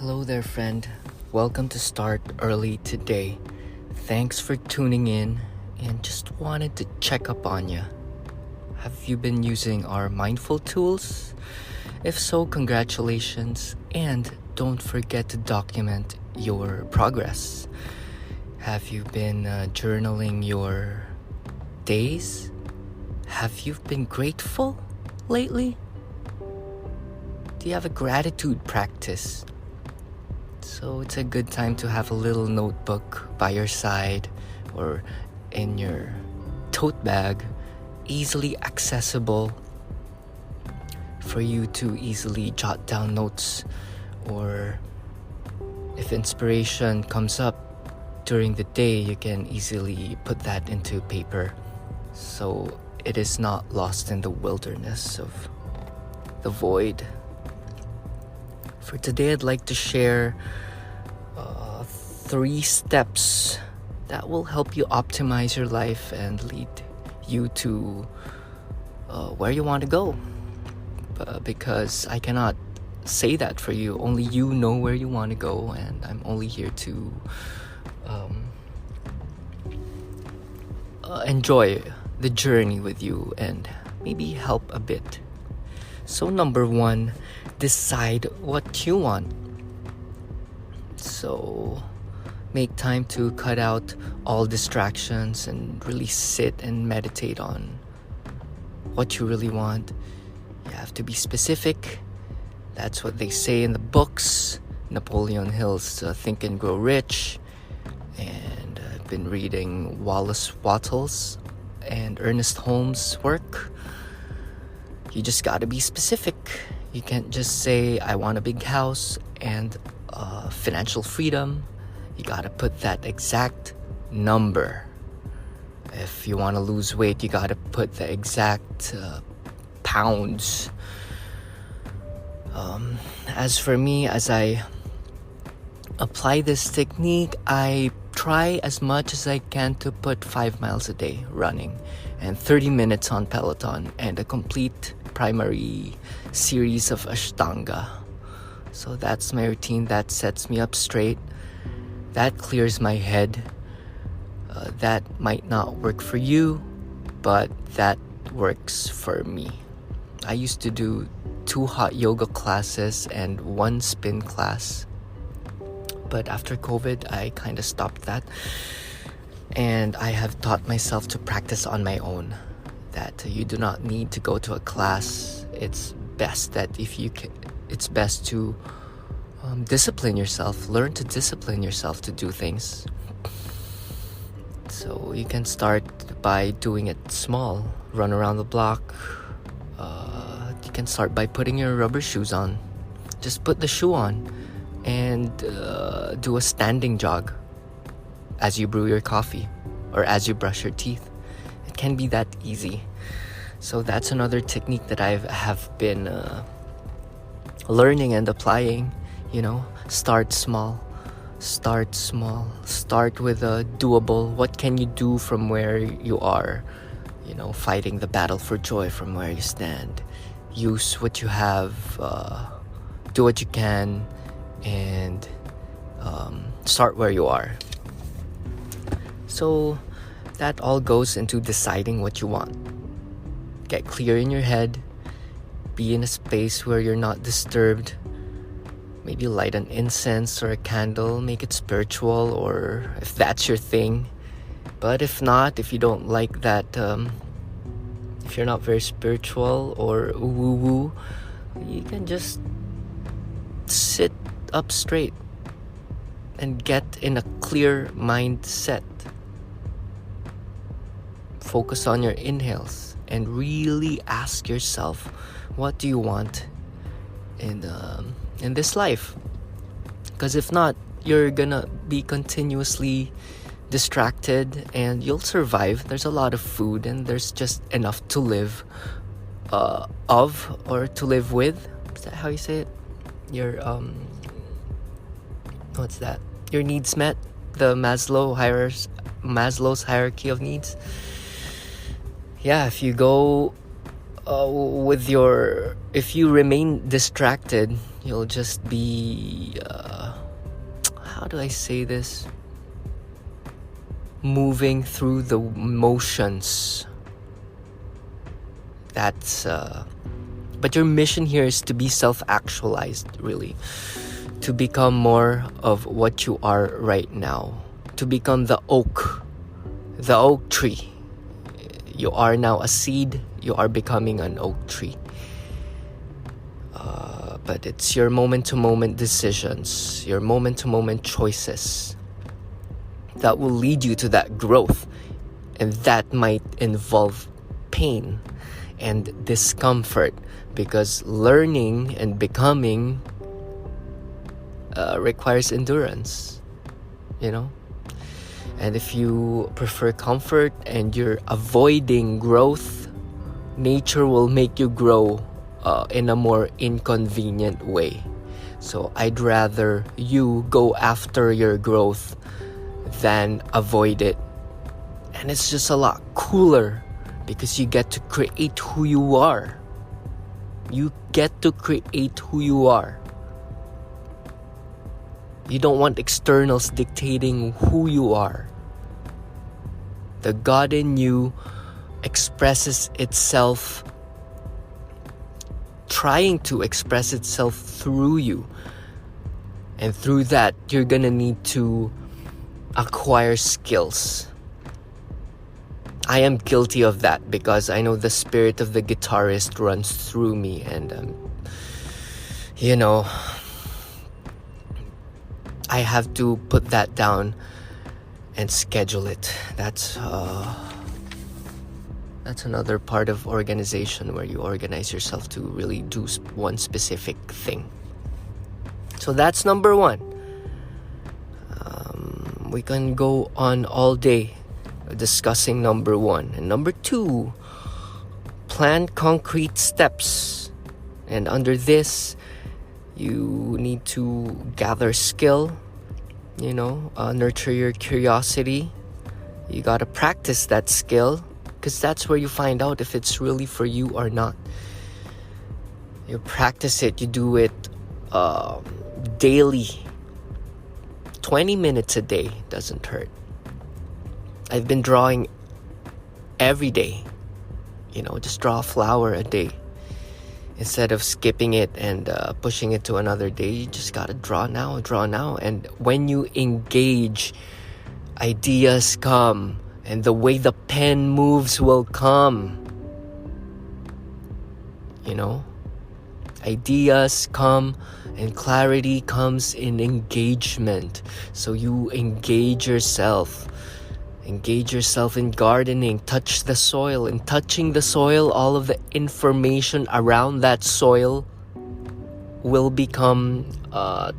Hello there, friend. Welcome to Start Early today. Thanks for tuning in and just wanted to check up on you. Have you been using our mindful tools? If so, congratulations, and don't forget to document your progress. Have you been journaling your days? Have you been grateful lately? Do you have a gratitude practice? So it's a good time to have a little notebook by your side or in your tote bag, easily accessible for you to easily jot down notes, or if inspiration comes up during the day, you can easily put that into paper so it is not lost in the wilderness of the void. For today, I'd like to share 3 steps that will help you optimize your life and lead you to where you want to go. Because I cannot say that for you. Only you know where you want to go, and I'm only here to enjoy the journey with you and maybe help a bit. So number 1, decide what you want. So make time to cut out all distractions and really sit and meditate on what you really want. You have to be specific. That's what they say in the books. Napoleon Hill's Think and Grow Rich. And I've been reading Wallace Wattles and Ernest Holmes' work. You just gotta be specific. You can't just say, I want a big house and financial freedom. You gotta put that exact number. If you want to lose weight, you gotta put the exact pounds. As for me, as I apply this technique, I try as much as I can to put 5 miles a day running and 30 minutes on Peloton and a complete primary series of Ashtanga. So that's my routine. That sets me up straight. That clears my head. That might not work for you, but that works for me. I used to do 2 hot yoga classes and 1 spin class. But after COVID, I kind of stopped that. And I have taught myself to practice on my own. That you do not need to go to a class. It's best that if you can, it's best to discipline yourself. Learn to discipline yourself to do things. So you can start by doing it small. Run around the block. You can start by putting your rubber shoes on. Just put the shoe on and do a standing jog as you brew your coffee or as you brush your teeth. It can be that easy. So that's another technique that I have been learning and applying. Start small. Start with a doable. What can you do from where you are? Fighting the battle for joy from where you stand. Use what you have. Do what you can, and start where you are. So that all goes into deciding what you want. Get clear in your head. Be in a space where you're not disturbed. Maybe light an incense or a candle. Make it spiritual, or if that's your thing. But if not, if you don't like that, if you're not very spiritual or woo-woo, you can just sit up straight and get in a clear mindset. Focus on your inhales and really ask yourself, what do you want in this life? Because if not, you're gonna be continuously distracted and you'll survive. There's a lot of food and there's just enough to live of, or to live with. Is that how you say it? Your what's that? Your needs met. The Maslow's hierarchy of needs. Yeah, if you go with your, if you remain distracted, you'll just be, how do I say this? Moving through the motions. That's, but your mission here is to be self-actualized, really. To become more of what you are right now. To become the oak tree. You are now a seed, you are becoming an oak tree. But it's your moment-to-moment decisions, your moment-to-moment choices that will lead you to that growth. And that might involve pain and discomfort, because learning and becoming requires endurance, you know? And if you prefer comfort and you're avoiding growth, nature will make you grow in a more inconvenient way. So I'd rather you go after your growth than avoid it. And it's just a lot cooler because you get to create who you are. You get to create who you are. You don't want externals dictating who you are. The God in you expresses itself, trying to express itself through you. And through that, you're gonna need to acquire skills. I am guilty of that because I know the spirit of the guitarist runs through me, and I have to put that down and schedule it. That's another part of organization where you organize yourself to really do one specific thing. So that's number one. We can go on all day discussing number one. And number two, plan concrete steps. And under this, you need to gather skill, nurture your curiosity. You gotta practice that skill, because that's where you find out if it's really for you or not. You practice it, you do it daily. 20 minutes a day doesn't hurt. I've been drawing every day. Just draw a flower a day. Instead of skipping it and pushing it to another day, you just gotta draw now. And when you engage, ideas come. And the way the pen moves will come. Ideas come and clarity comes in engagement. So you engage yourself. Engage yourself in gardening. Touch the soil. In touching the soil, all of the information around that soil will become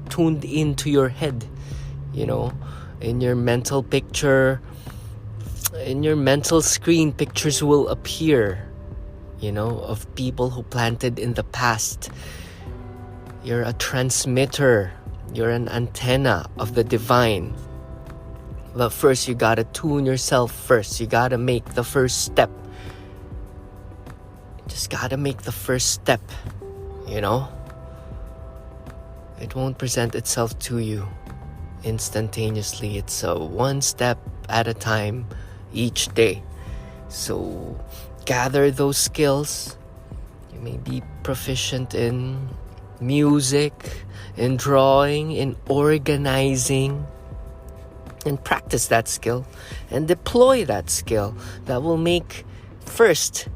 tuned into your head. In your mental picture, in your mental screen, pictures will appear, of people who planted in the past. You're a transmitter. You're an antenna of the divine. But first, you gotta tune yourself first. You gotta make the first step. You just gotta make the first step, It won't present itself to you instantaneously. It's a one step at a time each day. So gather those skills. You may be proficient in music, in drawing, in organizing, and practice that skill and deploy that skill. That will make, first,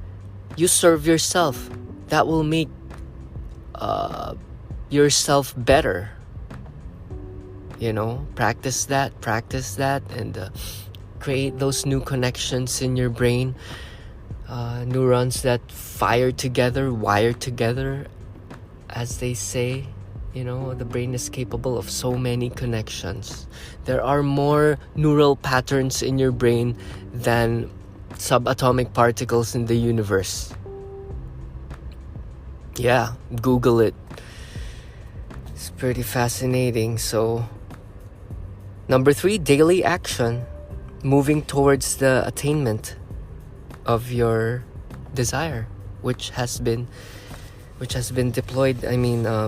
you serve yourself. That will make yourself better. Practice that, and create those new connections in your brain. Neurons that fire together, wire together, as they say. The brain is capable of so many connections. There are more neural patterns in your brain than subatomic particles in the universe. Yeah, Google it. It's pretty fascinating. So, number 3, daily action. Moving towards the attainment of your desire. which has been deployed.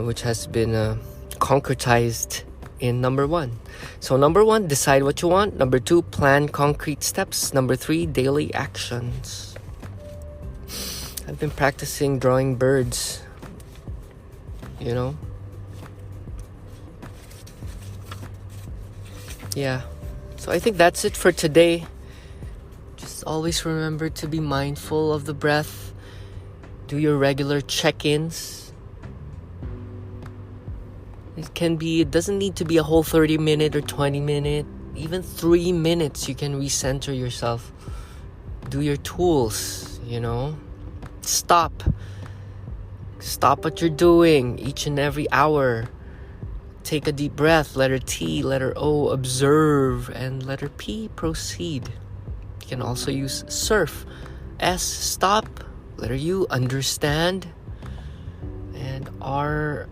Which has been concretized in number 1. So number 1, decide what you want. Number 2, plan concrete steps. Number 3, daily actions. I've been practicing drawing birds, Yeah. So I think that's it for today. Just always remember to be mindful of the breath. Do your regular check-ins. It doesn't need to be a whole 30-minute or 20-minute. Even 3 minutes, you can recenter yourself. Do your tools, Stop what you're doing each and every hour. Take a deep breath. Letter T, letter O, observe. And letter P, proceed. You can also use surf. S, stop. Letter U, understand. And R,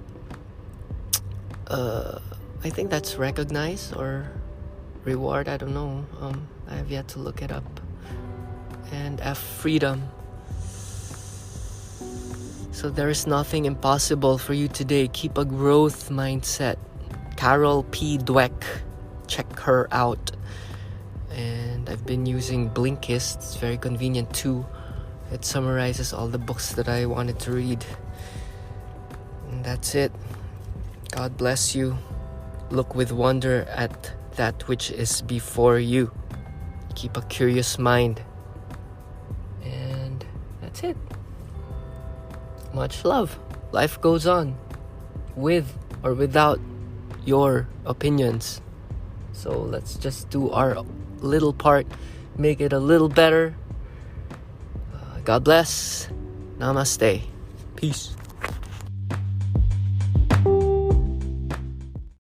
I think that's recognize or reward. I don't know. I have yet to look it up. And F, freedom. So there is nothing impossible for you today. Keep a growth mindset. Carol P. Dweck. Check her out. And I've been using Blinkist. It's very convenient too. It summarizes all the books that I wanted to read. And that's it. God bless you. Look with wonder at that which is before you. Keep a curious mind. And that's it. Much love. Life goes on with or without your opinions. So let's just do our little part, make it a little better. God bless. Namaste. Peace.